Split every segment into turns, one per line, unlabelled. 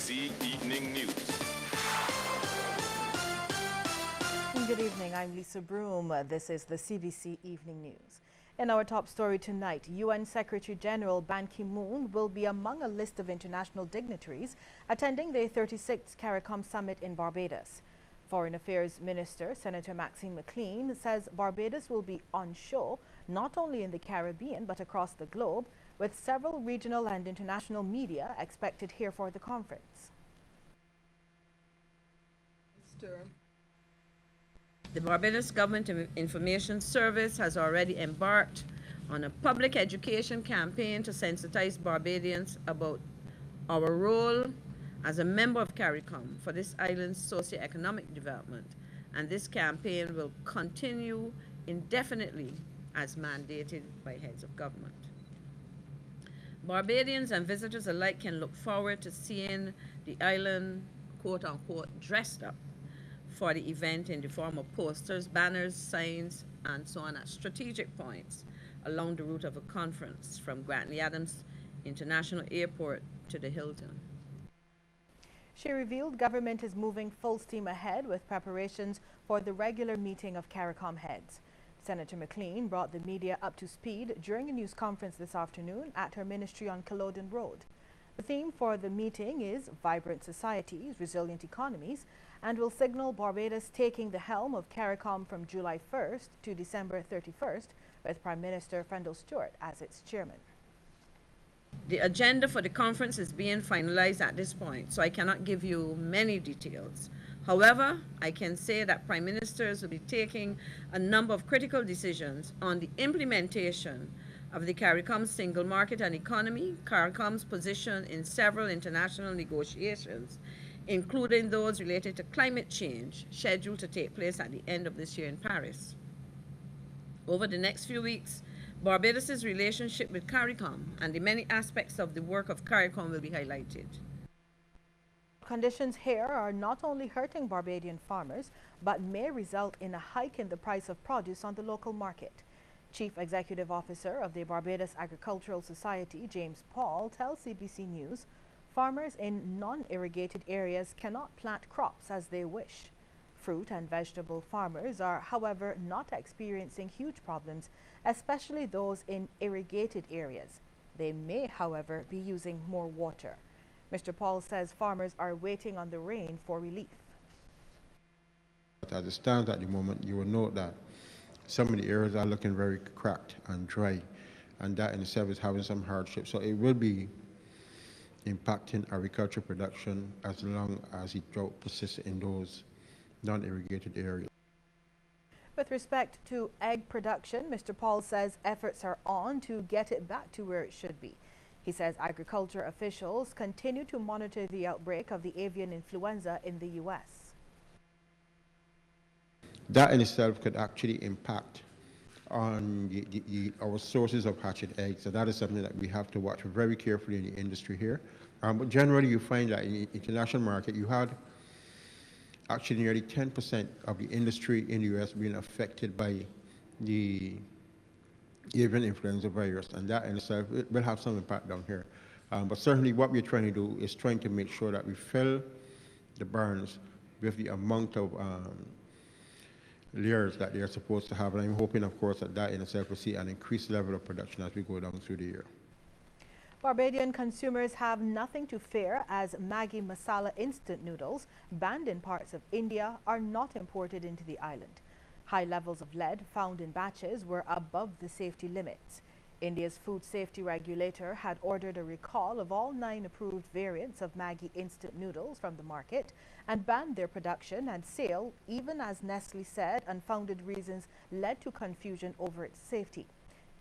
CBC Evening News.
Good evening, I'm Lisa Broom. This is the CBC Evening News. In our top story tonight, UN Secretary General Ban Ki-moon will be among a list of international dignitaries attending the 36th CARICOM Summit in Barbados. Foreign Affairs Minister Senator Maxine McLean says Barbados will be on show not only in the Caribbean but across the globe, with several regional and international media expected here for the conference.
The Barbados Government Information Service has already embarked on a public education campaign to sensitize Barbadians about our role as a member of CARICOM for this island's socio-economic development, and this campaign will continue indefinitely as mandated by heads of government. Barbadians and visitors alike can look forward to seeing the island, quote-unquote, dressed up for the event in the form of posters, banners, signs, and so on at strategic points along the route of a conference from Grantley Adams International Airport to the Hilton.
She revealed government is moving full steam ahead with preparations for the regular meeting of CARICOM heads. Senator McLean brought the media up to speed during a news conference this afternoon at her ministry on Culloden Road. The theme for the meeting is Vibrant Societies, Resilient Economies, and will signal Barbados taking the helm of CARICOM from July 1st to December 31st, with Prime Minister Fendel Stewart as its chairman.
The agenda for the conference is being finalized at this point, so I cannot give you many details. However, I can say that Prime Ministers will be taking a number of critical decisions on the implementation of the CARICOM single market and economy, CARICOM's position in several international negotiations, including those related to climate change, scheduled to take place at the end of this year in Paris. Over the next few weeks, Barbados' relationship with CARICOM and the many aspects of the work of CARICOM will be highlighted.
Conditions here are not only hurting Barbadian farmers, but may result in a hike in the price of produce on the local market. Chief Executive Officer of the Barbados Agricultural Society, James Paul, tells CBC News farmers in non-irrigated areas cannot plant crops as they wish. Fruit and vegetable farmers are, however, not experiencing huge problems, especially those in irrigated areas. They may, however, be using more water. Mr. Paul says farmers are waiting on the rain for relief.
As it stands at the moment, you will note that some of the areas are looking very cracked and dry, and that in itself is having some hardship. So it will be impacting agriculture production as long as the drought persists in those non-irrigated areas.
With respect to egg production, Mr. Paul says efforts are on to get it back to where it should be. He says agriculture officials continue to monitor the outbreak of the avian influenza in the U.S.
That in itself could actually impact on our sources of hatched eggs. So that is something that we have to watch very carefully in the industry here. But generally you find that in the international market, you had actually nearly 10% of the industry in the U.S. being affected by the avian influenza virus, and that in itself will have some impact down here. But certainly what we're trying to do is trying to make sure that we fill the barns with the amount of layers that they're supposed to have, and I'm hoping, of course, that in itself will see an increased level of production as we go down through the year.
Barbadian consumers have nothing to fear as Maggi Masala instant noodles, banned in parts of India, are not imported into the island. High levels of lead found in batches were above the safety limits. India's food safety regulator had ordered a recall of all 9 approved variants of Maggi instant noodles from the market and banned their production and sale, even as Nestle said unfounded reasons led to confusion over its safety.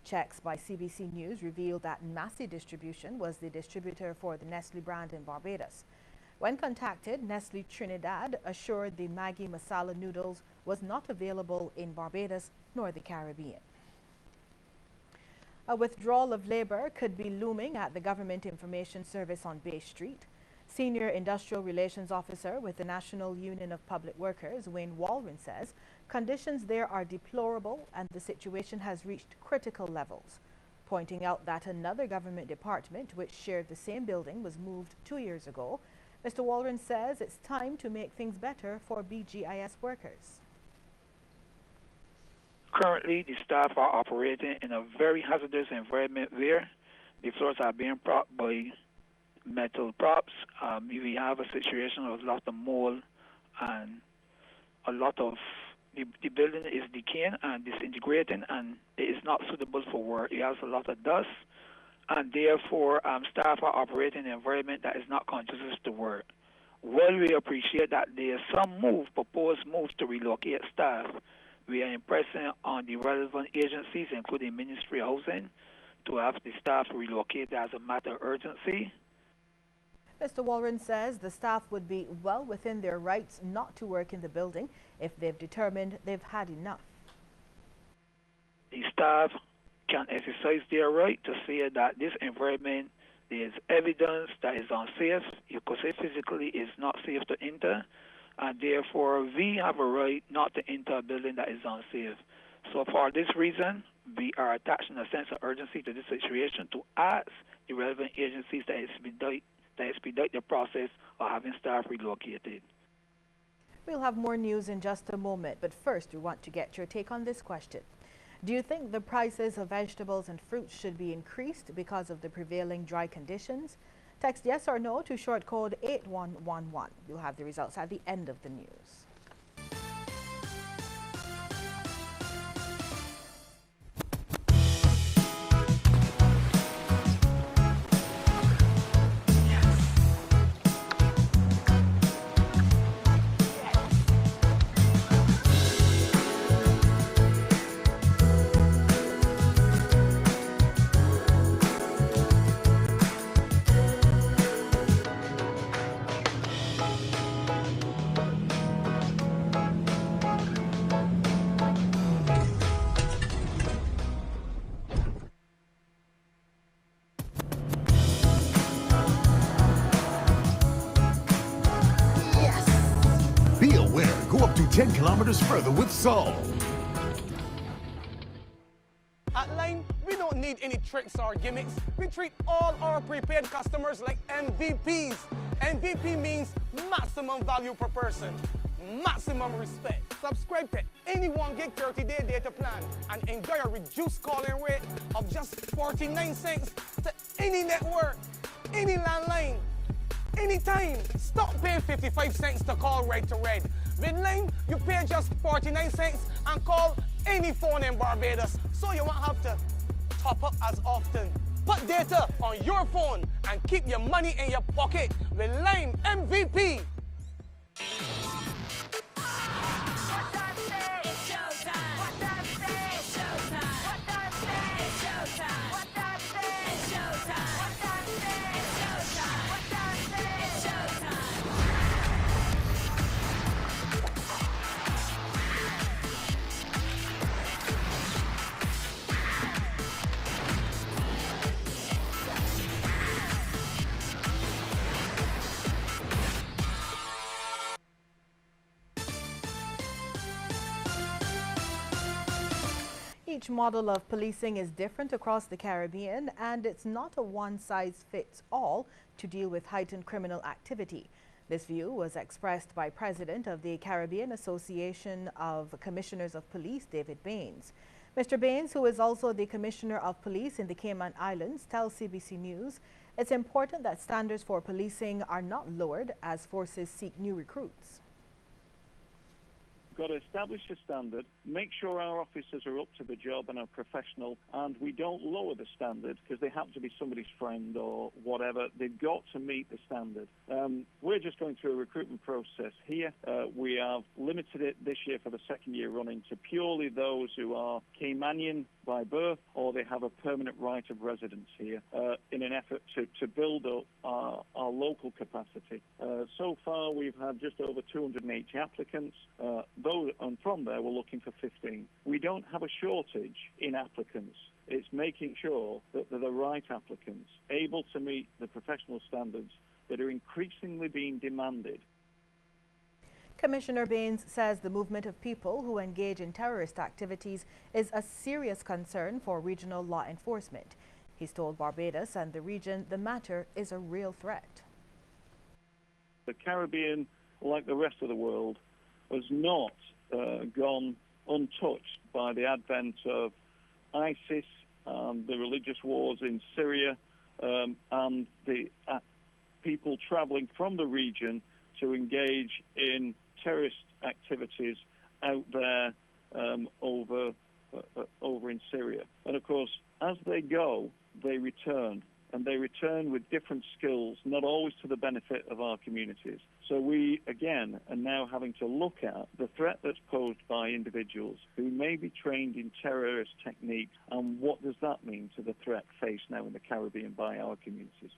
Checks by CBC News revealed that Massey Distribution was the distributor for the Nestle brand in Barbados. When contacted, Nestle Trinidad assured the Maggi Masala noodles was not available in Barbados nor the Caribbean. A withdrawal of labor could be looming at the Government Information Service on Bay Street. Senior Industrial Relations Officer with the National Union of Public Workers, Wayne Walron, says conditions there are deplorable and the situation has reached critical levels, pointing out that another government department which shared the same building was moved 2 years ago. Mr. Walron says it's time to make things better for BGIS workers.
Currently, the staff are operating in a very hazardous environment where the floors are being propped by metal props. We have a situation of a lot of mold and a lot of the building is decaying and disintegrating, and it is not suitable for work. It has a lot of dust, and therefore staff are operating in an environment that is not conducive to work. While we appreciate that there is some proposed moves to relocate staff, we are impressing on the relevant agencies, including Ministry of Housing, to have the staff relocated as a matter of urgency.
Mr. Walron says the staff would be well within their rights not to work in the building if they've determined they've had enough.
The staff can exercise their right to say that this environment, there is evidence that is unsafe. You could say physically it's not safe to enter, and therefore we have a right not to enter a building that is unsafe. So for this reason, we are attaching a sense of urgency to this situation to ask the relevant agencies that expedite the process of having staff relocated.
We'll have more news in just a moment, but first we want to get your take on this question. Do you think the prices of vegetables and fruits should be increased because of the prevailing dry conditions? Text yes or no to short code 8111. You'll have the results at the end of the news.
Be aware, go up to 10 kilometers further with Sol.
At Line, we don't need any tricks or gimmicks. We treat all our prepaid customers like MVPs. MVP means maximum value per person, maximum respect. Subscribe to any 1 gig 30-day data plan and enjoy a reduced calling rate of just 49 cents to any network, any landline, anytime. Stop paying 55 cents to call right to red. With Line, you pay just 49 cents and call any phone in Barbados, so you won't have to top up as often. Put data on your phone and keep your money in your pocket with Line MVP.
Each model of policing is different across the Caribbean, and it's not a one-size-fits-all to deal with heightened criminal activity. This view was expressed by President of the Caribbean Association of Commissioners of Police, David Baines. Mr. Baines, who is also the Commissioner of Police in the Cayman Islands, tells CBC News it's important that standards for policing are not lowered as forces seek new recruits.
We've got to establish a standard, make sure our officers are up to the job and are professional, and we don't lower the standard because they happen to be somebody's friend or whatever. They've got to meet the standard. We're just going through a recruitment process here. We have limited it this year for the second year running to purely those who are Caymanian by birth or they have a permanent right of residence here in an effort to build up our local capacity. So far, we've had just over 280 applicants. And from there, we're looking for 15. We don't have a shortage in applicants. It's making sure that they're the right applicants, able to meet the professional standards that are increasingly being demanded.
Commissioner Baines says the movement of people who engage in terrorist activities is a serious concern for regional law enforcement. He's told Barbados and the region the matter is a real threat.
The Caribbean, like the rest of the world, has not gone untouched by the advent of ISIS, the religious wars in Syria, and the people traveling from the region to engage in terrorist activities out there over in Syria. And of course, as they go, they return. And they return with different skills, not always to the benefit of our communities. So we, again, are now having to look at the threat that's posed by individuals who may be trained in terrorist techniques, and what does that mean to the threat faced now in the Caribbean by our communities.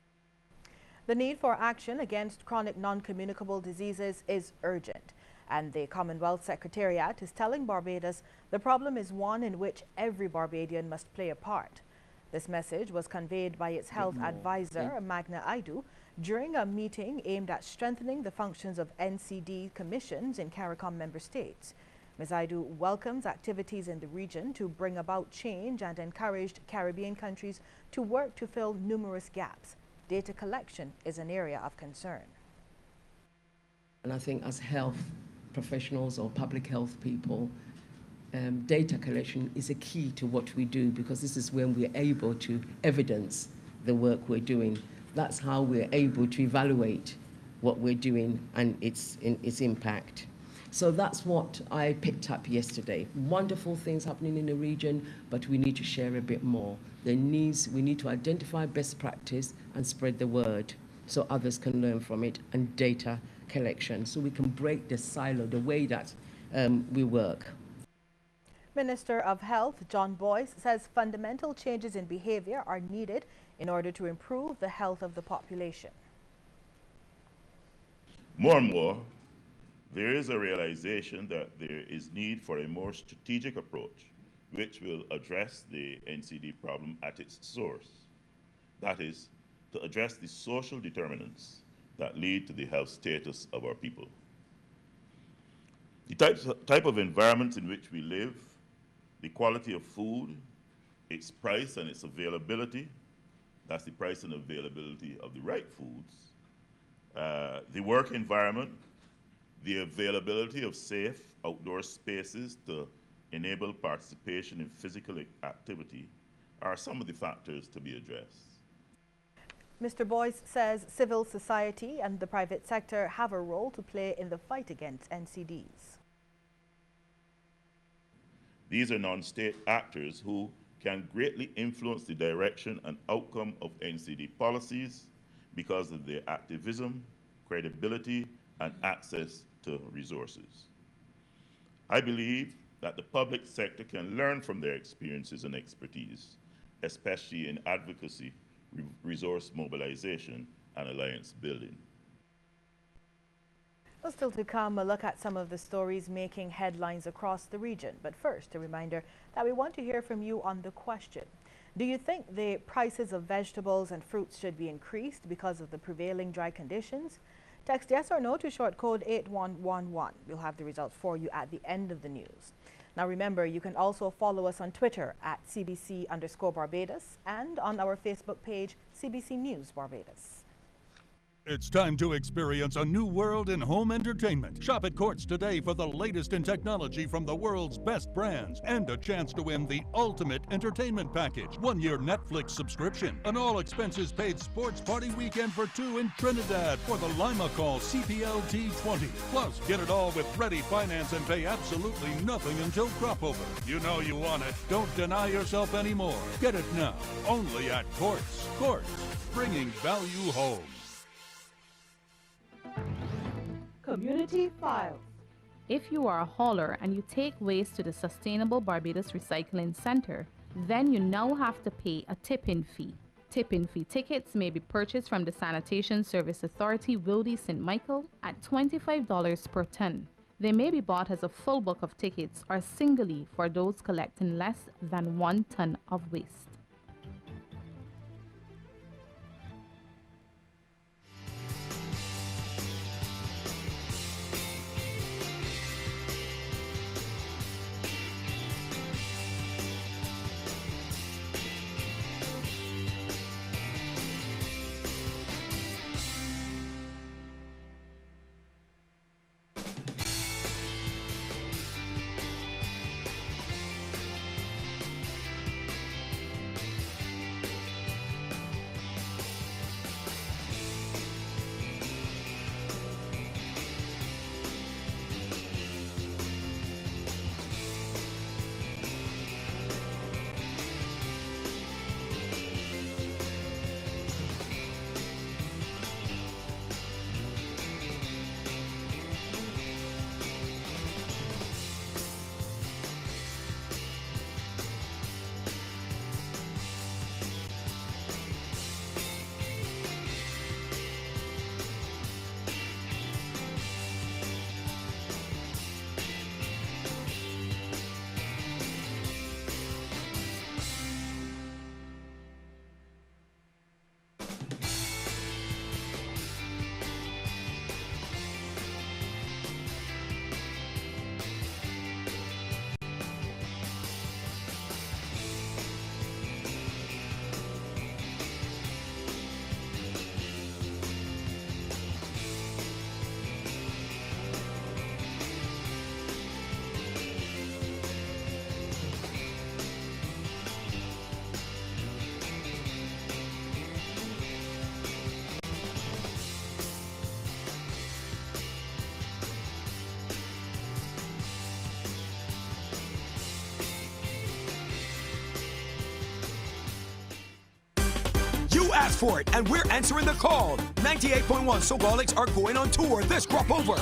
The need for action against chronic non-communicable diseases is urgent, and the Commonwealth Secretariat is telling Barbados the problem is one in which every Barbadian must play a part. This message was conveyed by its health advisor, Magna Aidu, during a meeting aimed at strengthening the functions of NCD commissions in CARICOM member states. Ms. Aidu welcomes activities in the region to bring about change and encouraged Caribbean countries to work to fill numerous gaps. Data collection is an area of concern.
And I think as health professionals or public health people, data collection is a key to what we do, because this is when we're able to evidence the work we're doing. That's how we're able to evaluate what we're doing and its impact. So that's what I picked up yesterday. Wonderful things happening in the region, but we need to share a bit more. We need to identify best practice and spread the word so others can learn from it, and data collection, so we can break the silo, the way that we work.
Minister of Health John Boyce says fundamental changes in behavior are needed in order to improve the health of the population.
More and more, there is a realization that there is need for a more strategic approach which will address the NCD problem at its source. That is, to address the social determinants that lead to the health status of our people. The type of environments in which we live, the quality of food, its price and its availability, that's the price and availability of the right foods, the work environment, the availability of safe outdoor spaces to enable participation in physical activity are some of the factors to be addressed.
Mr. Boyce says civil society and the private sector have a role to play in the fight against NCDs.
These are non-state actors who can greatly influence the direction and outcome of NCD policies because of their activism, credibility, and access to resources. I believe that the public sector can learn from their experiences and expertise, especially in advocacy, resource mobilization, and alliance building.
Well, still to come, a look at some of the stories making headlines across the region. But first, a reminder that we want to hear from you on the question. Do you think the prices of vegetables and fruits should be increased because of the prevailing dry conditions? Text yes or no to short code 8111. We'll have the results for you at the end of the news. Now remember, you can also follow us on Twitter at CBC_Barbados and on our Facebook page, CBC News Barbados.
It's time to experience a new world in home entertainment. Shop at Courts today for the latest in technology from the world's best brands and a chance to win the ultimate entertainment package. 1-year Netflix subscription, an all-expenses paid sports party weekend for 2 in Trinidad for the Lima Call CPL T20. Plus, get it all with ready finance and pay absolutely nothing until crop over. You know you want it. Don't deny yourself anymore. Get it now, only at Courts. Courts, bringing value home.
Community Files.
If you are a hauler and you take waste to the Sustainable Barbados Recycling Center, then you now have to pay a tip-in fee. Tip-in fee tickets may be purchased from the Sanitation Service Authority Wildy St. Michael at $25 per ton. They may be bought as a full book of tickets or singly for those collecting less than 1 ton of waste.
asked for it, and we're answering the call. 98.1 Soulcaholics are going on tour this crop over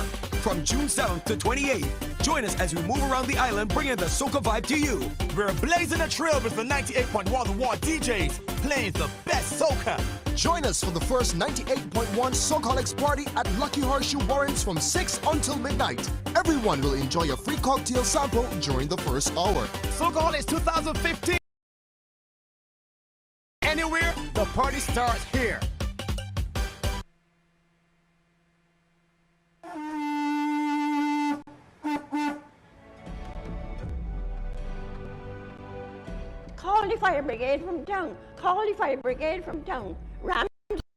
from June 7th to 28th. Join us as we move around the island, bringing the soca vibe to you.
We're blazing a trail with the 98.1 The War DJs, playing the best soca.
Join us for the first 98.1 Soulcaholics party at Lucky Horseshoe Warrens from 6 until midnight. Everyone will enjoy a free cocktail sample during the first hour.
Soulcaholics 2015. Anywhere, the party starts here.
Call the fire brigade from town. Call the fire brigade from town. Ram